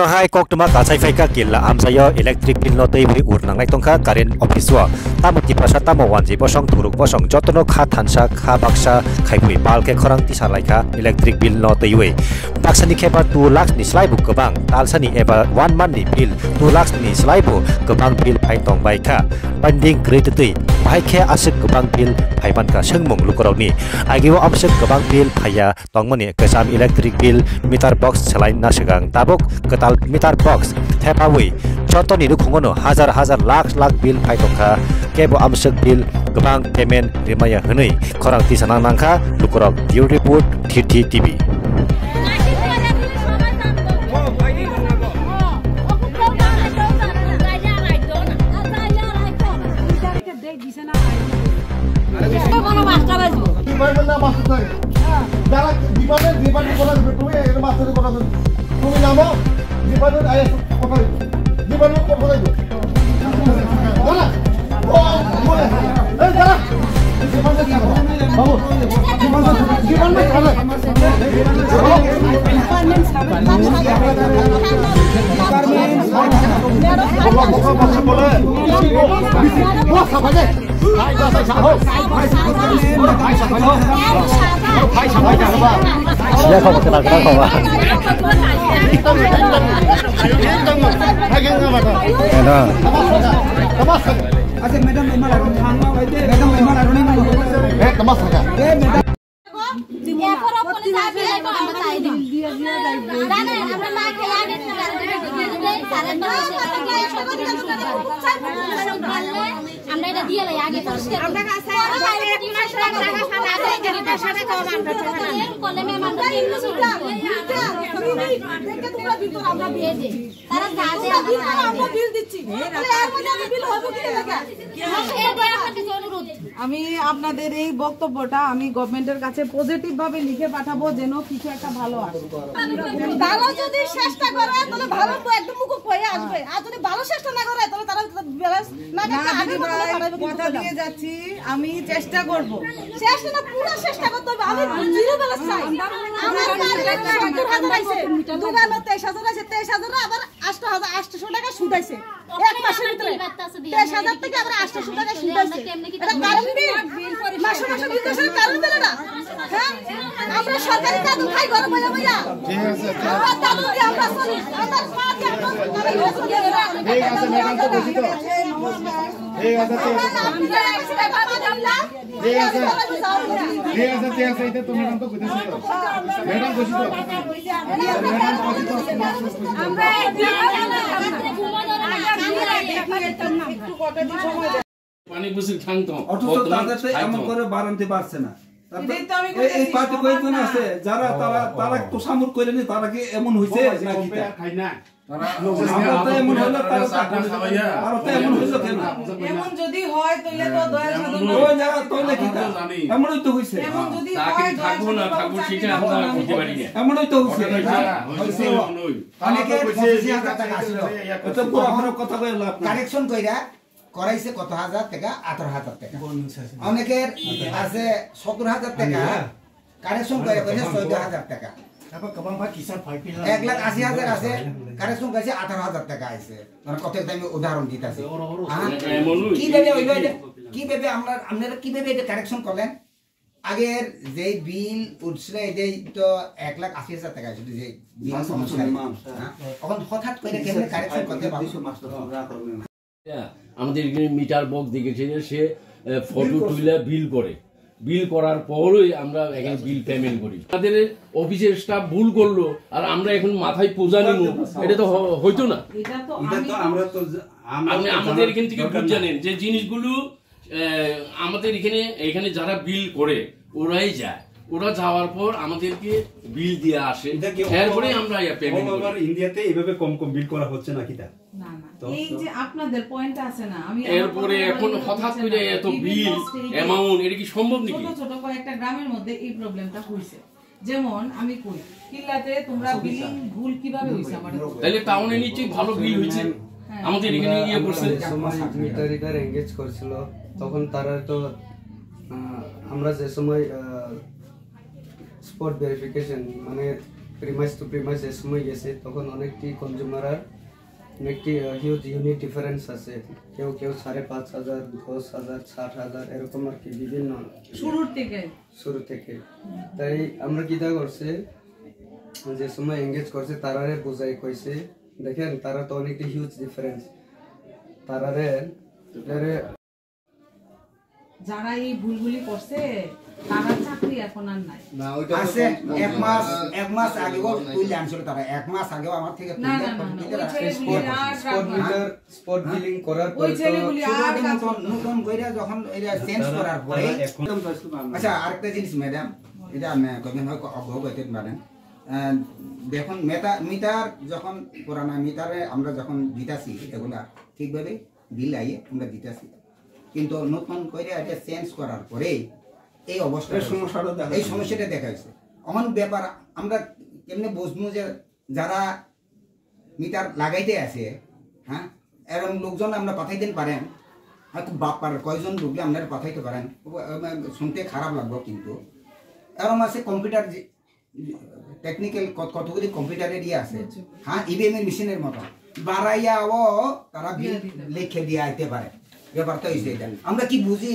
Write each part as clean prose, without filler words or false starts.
Hai kok tuma kasai faika killa amsayo electric bill no tei bri ur nangai tongkha current office wa tamuti prasa tamo wanji bosong turuk bosong jotono kha thansa kha baksa khaipui balke khorang ti salaikha electric bill no tei we baksani kheba 2 lakhs ni slai bu gobang talsani eba 1 month ni bill 2 lakhs ni slai bu gobang bill phai tong bai kha pending grade tei bai khe asik gobang bill phai ban ka sengmung lukorau ni agiwo amsik gobang bill phaya tongmani kesam electric bill meter box salai na segang tabok ketal meter box thepawei chotoni ru khongono hazar lakh bill phai tongkha kebo amsik bill gobang payment rimaya hnei khorang ti sanang nangkha lukorok view report TT TV তুমি নামো জীবনের আয় কথা জীবনের কথা বলো বলা ও বলে এই দাঁড়া জীবনের কি বাবু জীবনের খাবে আমি আপনাদের এই বক্তব্যটা আমি গভর্নমেন্টের কাছে পজিটিভ ভাবে লিখে পাঠাবো যেন কিছু একটা ভালো আসে ভালো যদি চেষ্টা করে তাহলে ভালো একদম মুখ হয়ে আসবে আর যদি ভালো চেষ্টা না করে তাহলে তারা কথা দিয়ে যাচ্ছি আমি চেষ্টা করব চেষ্টা না পুরো চেষ্টা করতে হবে আমি জিরো ব্যালেন্স চাই আমার টার্গেট 70,000 আছে দোকানে 23,000 আছে 23,000 আবার 800 টাকা সুদ আছে এক মাসের ভিতরে 23,000 থেকে আবার 800 টাকা সুদ আছে এটা কারণ মাসে মাসে বিদেশের কারণ বলে না হ্যাঁ আমরা সরকারি কাজ খাই ঘরে বইয়া বইয়া ঠিক আছে আমরা দাদু দিয়ে আমরা চলি আমরা পাঁচ একদম ঠিক আছে ম্যাডাম তো বুঝি তো ঠিক আছে এটা তুমি ম্যাডাম তো বুঝিছো ম্যাডাম বুঝি তো ম্যাডাম বুঝি তো আমরা একটু কথা দিয়ে সময় পানি বুঝি খান্ত অথচ তাদেরকে এমন করে বাড়াতে পারছে না এই পার্টি কয়েকজন আছে যারা তারা তো সামুর করে নি তারা কি এমন হইছে নাকি খাই না এমন হলো এমন হইলো কেন এমন যদি হয় তাহলে তো দয়া সাধন ওই জায়গা তাহলে কি এমনই তো হইছে এমন যদি তাকে হয় থাকবো না থাকবো সেটা আমরা বুঝতে পারি না এমনই তো হইছে অনেকে 85,000 টাকা আসলো এত পুরো আপনার কথা কই লাভ কারেকশন কইরা করাইছে কত হাজার টাকা 18,000 টাকা অনেকের আছে 17,000 টাকা কারেকশন করে কইছে 14,000 টাকা তারপর কবম ভাই কিসান 1,80,000 আছে কারেকশন কইছে 18,000 টাকা আইছে মানে কত আমি উদাহরণ দিতাছি কিভাবে আপনারা কিভাবে এটা কারেকশন করলেন আগের যে বিল উঠছিল এটাই তো 1,80,000 টাকা শুধু যে বিল এখন হঠাৎ করে কেমনে কারেকশন করতে পারছো আমাদের এখানে মিটার বক্স দেখেছে যে সে ফটো তুলে বিল করার পরই আমরা এখানে বিল পেমেন্ট করি আমাদের অফিসের স্টাফ ভুল করলো আর আমরা এখন মাথায় পূজা নিব এটা তো হইতো না আপনি আমাদের এখান থেকে বুঝ জানেন যে জিনিসগুলো আমাদের এখানে যারা বিল করে ওরাই যায় ওরা যাওয়ার পর আমাদেরকে বিল দিয়ে আসে এরপরে আমরা পেমেন্ট করি ইন্ডিয়াতে এইভাবে কম বিল করা হচ্ছে নাকি তা না না এই যে আপনাদের পয়েন্ট আছে না আমি এরপরে এখন হঠাৎ করে এত বিল অ্যামাউন্ট এটা কি সম্ভব নাকি ছোট কয়েকটা গ্রামের মধ্যে এই প্রবলেমটা হইছে যেমন আমি কই কিল্লাতে তোমরা বিলিং ভুল কিভাবে হইছে আমাদের তাহলে টাউনে নিচে ভালো বিল হইছে আমাদের এখানে ইয়ে করছে মিটার রিডার এনগেজ করছিল তখন তারা তো আমরা যে সময় স্পট ভেরিফিকেশন মানে প্রিমাইস টু প্রিমাইস এর সময় গেছে তখন অনেকটি কনজিউমার অনেকটি হিউজ ইউনিট ডিফারেন্স আছে, কেউ 5,500, 10,000, 60,000 এরকম আর কি বিভিন্ন শুরু থেকে। তাই আমরা কিতা করছে যে সময় এঙ্গেজ করছে তারারে বোঝাই কইছে দেখেন তারা তো অনেকটি হিউজ ডিফারেন্স, তারারে যারা এই ভুলগুলি করছে তারা চাকরি এখন আর নাই। আছে এক মাস আগেও তুলে আনছিল তারা, এক মাস আগেও আমার থেকে স্পট বিলিং করার পর নতুন কইরা যখন এটা চেঞ্জ করার পরে। আচ্ছা আরেকটা জিনিস ম্যাডাম, এটা কবেন হয় অবগত পারেন, দেখুন মিটার যখন পুরানা মিটারে আমরা যখন দিতাছি এগুলা ঠিকভাবে বিল আইয়ে আমরা দিতাছি, কিন্তু নতুন করে এটা চেঞ্জ করার পরে এই অবস্থা এই সমস্যাটা দেখা যাচ্ছে। অন ব্যাপার আমরা কেমনে বুঝবো যে যারা মিটার লাগাইতে আছে, হ্যাঁ এরকম লোকজন আমরা পাঠাইতে পারেন, হয়তো বাপার কয়জন লোকলে আপনারা পাঠাইতে পারেন, শুনতে খারাপ লাগবে, কিন্তু এরকম আছে কম্পিউটার টেকনিক্যাল কতগুলি কম্পিউটারের ইয়ে আছে, হ্যাঁ ইভিএম এর মেশিনের মতো বাড়াইয়াও তারা লিখে দিয়ে আইতে পারে। ব্যাপারটা হয়েছে এটা আমরা কি বুঝি,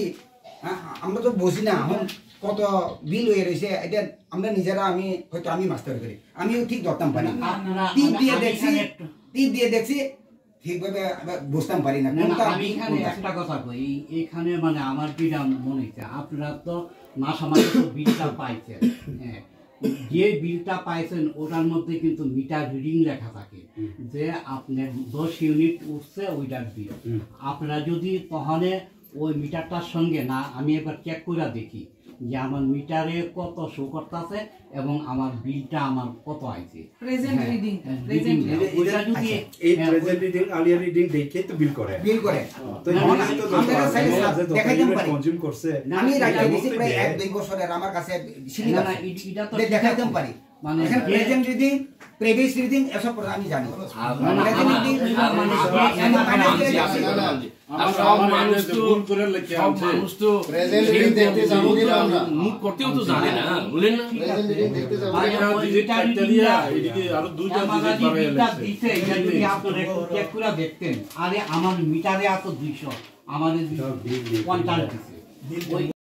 আমরা তো বুঝি না এখন কত বিল হয়ে রয়েছে, এটা আমরা নিজেরা আমি মাস্টার করি, আমিও ঠিক ধরতাম পারি, টিপ দিয়ে দেখছি ঠিকভাবে বুঝতাম পারি না। আমি এখানে একটা কথা কই, এখানে মানে আমার যেটা মনে হচ্ছে আপনারা তো মাসামাসি তো বিলটা পাইছেন, হ্যাঁ যে বিলটা পাইছেন ওটার মধ্যে কিন্তু মিটার রিডিং লেখা থাকে যে আপনার 10 ইউনিট উঠছে ওইটার বিল। আপনারা যদি তাহলে ওই মিটারটার সঙ্গে না আমি একবার চেক করে দেখি যে আমার মিটারে কত শো করতেছে এবং আমার বিলটা আমার কত আইছে প্রেজেন্ট রিডিং, ওইটা যদি এই প্রেজেন্ট রিডিং আলিয়া রিডিং দেখে তো বিল করে তো আমরা তো দেখাইতে পারি কনজিউম করছে। আমি রাখতে দিছি প্রায় 1-2 বছরের আমার কাছে সিলিন্ডার না এটা তো দেখাইতে পারি, মানে প্রেজেন্ট রিডিং প্রিভিয়াস রিডিং এসব আমি জানি। প্রেজেন্ট রিডিং করতেও তো জানে না, বলেন না দেখতেন আরে আমার মিটারে এত 200 আমাদের 50 দিচ্ছে।